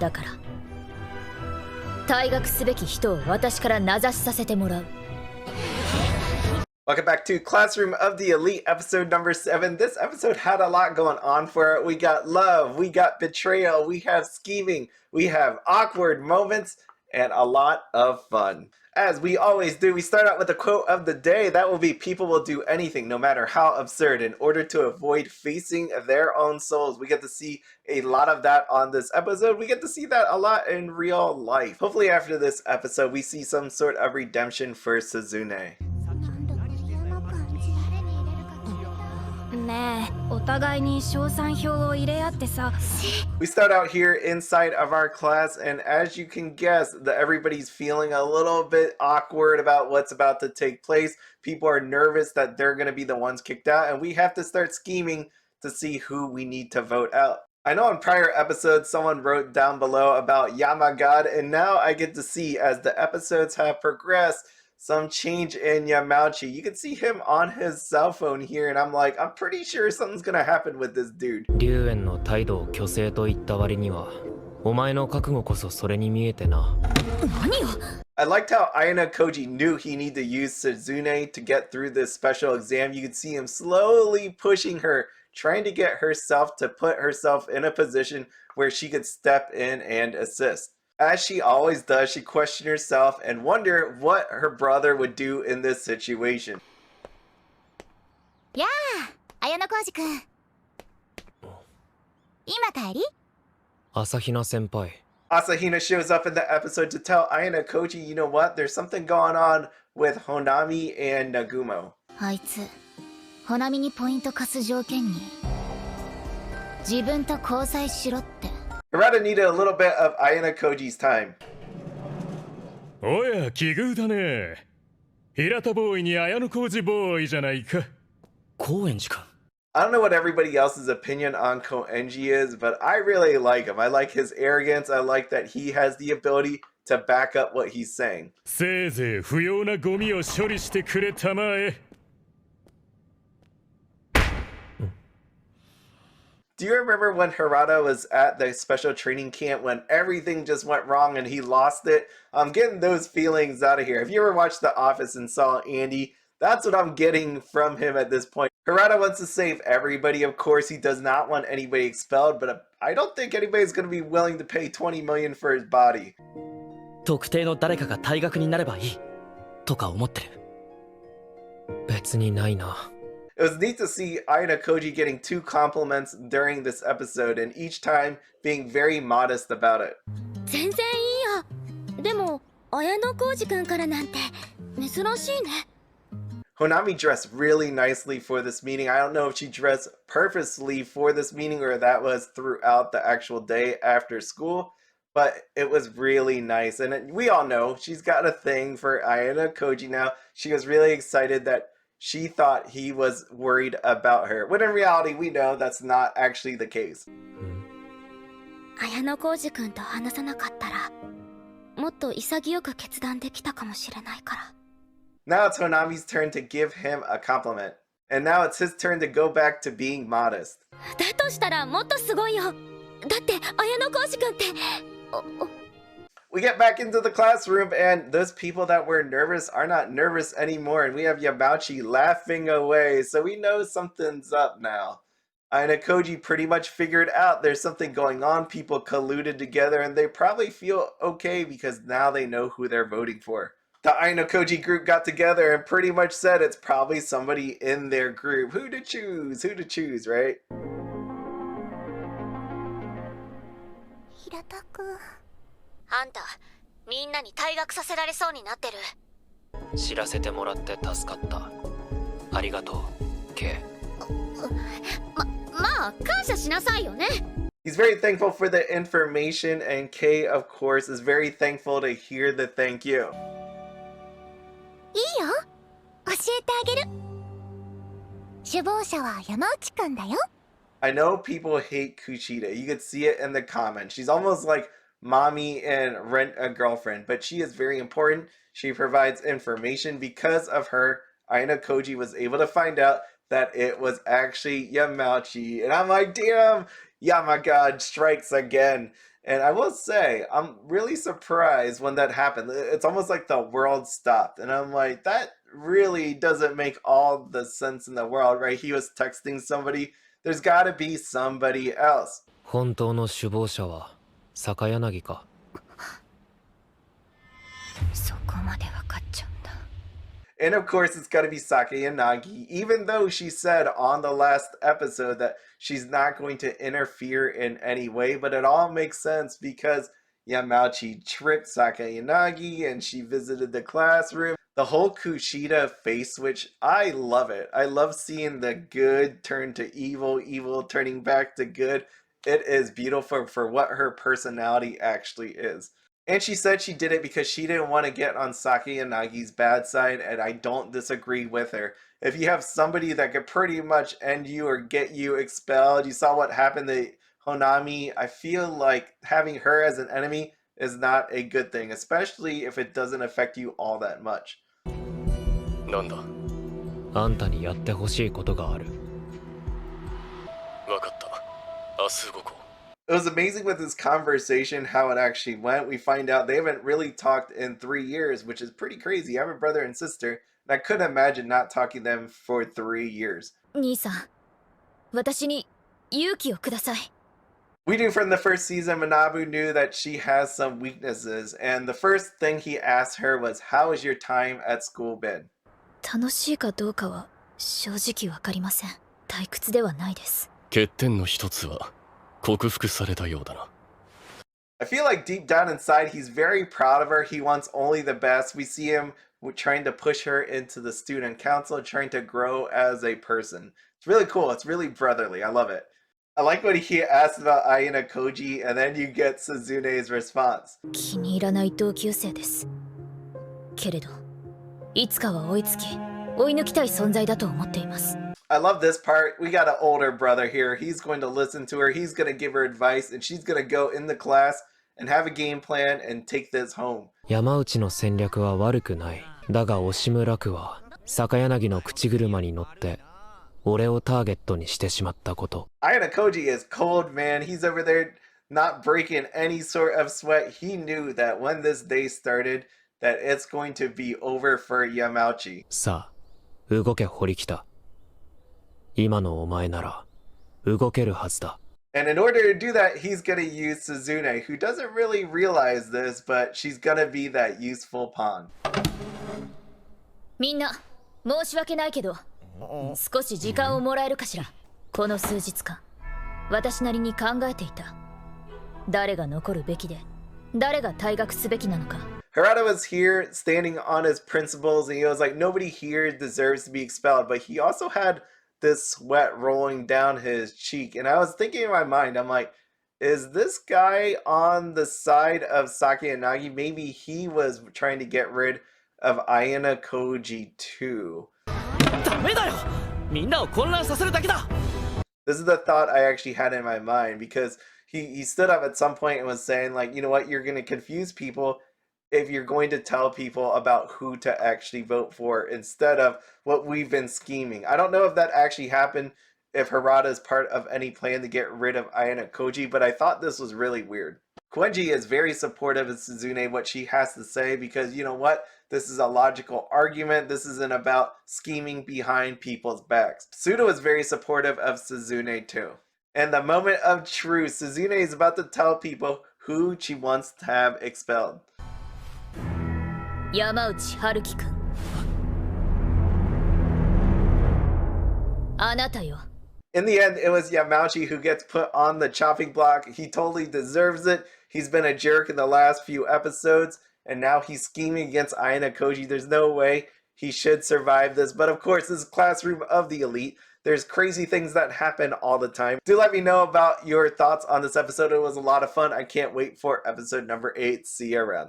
だから退学すべき人を私から名指しさせてもらう。 Welcome back to Classroom of the Elite, episode number 7. This episode had a lot going on for it. We got love, we got betrayal, we have scheming, we have awkward moments, and a lot of fun. As we always do, we start out with a quote of the day. That will be, people will do anything, no matter how absurd, in order to avoid facing their own souls. We get to see a lot of that on this episode. We get to see that a lot in real life. Hopefully after this episode, we see some sort of redemption for Suzune. We start out here inside of our class, and as you can guess, everybody's feeling a little bit awkward about what's about to take place. People are nervous that they're going to be the ones kicked out, and we have to start scheming to see who we need to vote out. I know in prior episodes someone wrote down below about Yamagad, and now I get to see, as the episodes have progressed, some change in Yamauchi. You can see him on his cell phone here, and I'm like, I'm pretty sure something's gonna happen with this dude. I liked how Ayanokoji knew he needed to use Suzune to get through this special exam. You could see him slowly pushing her, trying to get herself to put herself in a position where she could step in and assist. As she always does, she questioned herself and wondered what her brother would do in this situation. Yeah, Ayanokoji-kun. Ima kaeri? Asahina-senpai. Asahina shows up in the episode to tell Ayanokoji, you know what, there's something going on with Honami and Nagumo. あいつ、Honamiにポイント貸す条件に自分と交際しろって。Hirata needed a little bit of Ayanokoji's time. おや、奇遇だね。平田ボーイにAyanokojiボーイじゃないか。Koenji君。I don't know what everybody else's opinion on Koenji is, but I really like him. I like his arrogance. I like that he has the ability to back up what he's saying. せいぜい不要なゴミを処理してくれたまえ。Do you remember when Hirata was at the special training camp when everything just went wrong and he lost it? I'm getting those feelings out of here. If you ever watched The Office and saw Andy, that's what I'm getting from him at this point. Hirata wants to save everybody. Of course, he does not want anybody expelled, but I don't think anybody's going to be willing to pay 20 million for his body. 特定の誰かが退学になればいいとか思ってる。別にないな。It was neat to see Ayanokoji getting 2 compliments during this episode, and each time being very modest about it. 全然いいよ。でも、Ayanokoji-kunからなんて珍しいね。Honami dressed really nicely for this meeting. I don't know if she dressed purposely for this meeting or that was throughout the actual day after school, but it was really nice. And we all know she's got a thing for Ayanokoji now. She was really excited that she thought he was worried about her, when in reality we know that's not actually the case. Ayanokoji-kun と話さなかったら、もっと潔く決断できたかもしれないから。Now it's Honami's turn to give him a compliment. And now it's his turn to go back to being modest. だとしたらもっとすごいよ。だってAyanokoji-kunって。We get back into the classroom, and those people that were nervous are not nervous anymore, and we have Yamauchi laughing away, so we know something's up now. Ayanokoji pretty much figured out there's something going on. People colluded together, and they probably feel okay because now they know who they're voting for. The Ayanokoji group got together and pretty much said it's probably somebody in their group. Who to choose, right? 平田くん。あんた、みんなに退学させられそうになってる。知らせてもらって助かった。ありがとう、K。まあ、感謝しなさいよね。He's very thankful for the information, and K, of course, is very thankful to hear the thank you. いいよ。教えてあげる。首謀者は山内くんだよ。I know people hate Kushida. You could see it in the comments. She's almost like mommy and Rent a Girlfriend, but she is very important. She provides information. Because of her, Ayanokoji was able to find out that it was actually Yamauchi. And I'm like, damn, Yamagad strikes again. And I will say, I'm really surprised when that happened. It's almost like the world stopped. And I'm like, that really doesn't make all the sense in the world, right? He was texting somebody. There's got to be somebody else. 本当の首謀者は坂柳か。そこまで分かっちゃうんだ。 And of course, it's got to be Sake Yanagi, even though she said on the last episode that she's not going to interfere in any way. But it all makes sense because Yamauchi tricked Sake Yanagi and she visited the classroom. The whole Kushida face switch, I love it. I love seeing the good turn to evil, evil turning back to good. It is beautiful for what her personality actually is. And she said she did it because she didn't want to get on Sake Yanagi's bad side, and I don't disagree with her. If you have somebody that could pretty much end you or get you expelled, you saw what happened to Honami, I feel like having her as an enemy is not a good thing, especially if it doesn't affect you all that much. なんだ。あんたにやってほしいことがある。わかった。明日午後。It was amazing with this conversation how it actually went. We find out they haven't really talked in 3 years, which is pretty crazy. I have a brother and sister, and I couldn't imagine not talking to them for 3 years. 兄さん、私に勇気をください。 We knew from the first season Manabu knew that she has some weaknesses, and the first thing he asked her was, "How has your time at school been?" 楽しいかどうかは正直わかりません。退屈ではないです。欠点の一つは克服されたようだな。 I feel like deep down inside he's very proud of her. He wants only the best. We see him trying to push her into the student council, trying to grow as a person. It's really cool. It's really brotherly. I love it. I like when he asked about Ayanokoji, and then you get Suzune's response. 気に入らない同級生です。けれど、いつかは追いつき、追い抜きたい存在だと思っています。 I love this part. We got an older brother here. He's going to listen to her. He's going to give her advice, and she's going to go in the class and have a game plan and take this home. 山内の戦略は悪くない。だが押村区は坂柳の口車に乗って俺をターゲットにしてしまったこと。Ayanokoji is cold, man. He's over there not breaking any sort of sweat. He knew that when this day started, that it's going to be over for Yamauchi. さあ、動け堀北。今のお前なら動けるはずだ。 And in order to do that, he's going to use Suzune, who doesn't really realize this, but she's going to be that useful pawn. みんな、申し訳ないけど、少し時間をもらえるかしら。この数日間、私なりに考えていた。誰が残るべきで、誰が退学すべきなのか。 Harada was here standing on his principles, and he was like, nobody here deserves to be expelled, but he also had this sweat rolling down his cheek. And I was thinking in my mind, I'm like, is this guy on the side of Sake and Nagi? Maybe he was trying to get rid of Ayanokoji too. ダメだよ。みんなを混乱させるだけだ。 This is the thought I actually had in my mind, because he stood up at some point and was saying, like, you know what, you're going to confuse people if you're going to tell people about who to actually vote for instead of what we've been scheming. I don't know if that actually happened, if Harada is part of any plan to get rid of Ayanokoji, but I thought this was really weird. Quenji is very supportive of Suzune, what she has to say, because you know what? This is a logical argument. This isn't about scheming behind people's backs. Sudo is very supportive of Suzune too. And the moment of truth, Suzune is about to tell people who she wants to have expelled. 山内春樹くん、あなたよ。 In the end, it was Yamauchi who gets put on the chopping block. He totally deserves it. He's been a jerk in the last few episodes, and now he's scheming against Ayanokoji. There's no way he should survive this. But of course, this is Classroom of the Elite. There's crazy things that happen all the time. Do let me know about your thoughts on this episode. It was a lot of fun. I can't wait for episode number 8. See you around.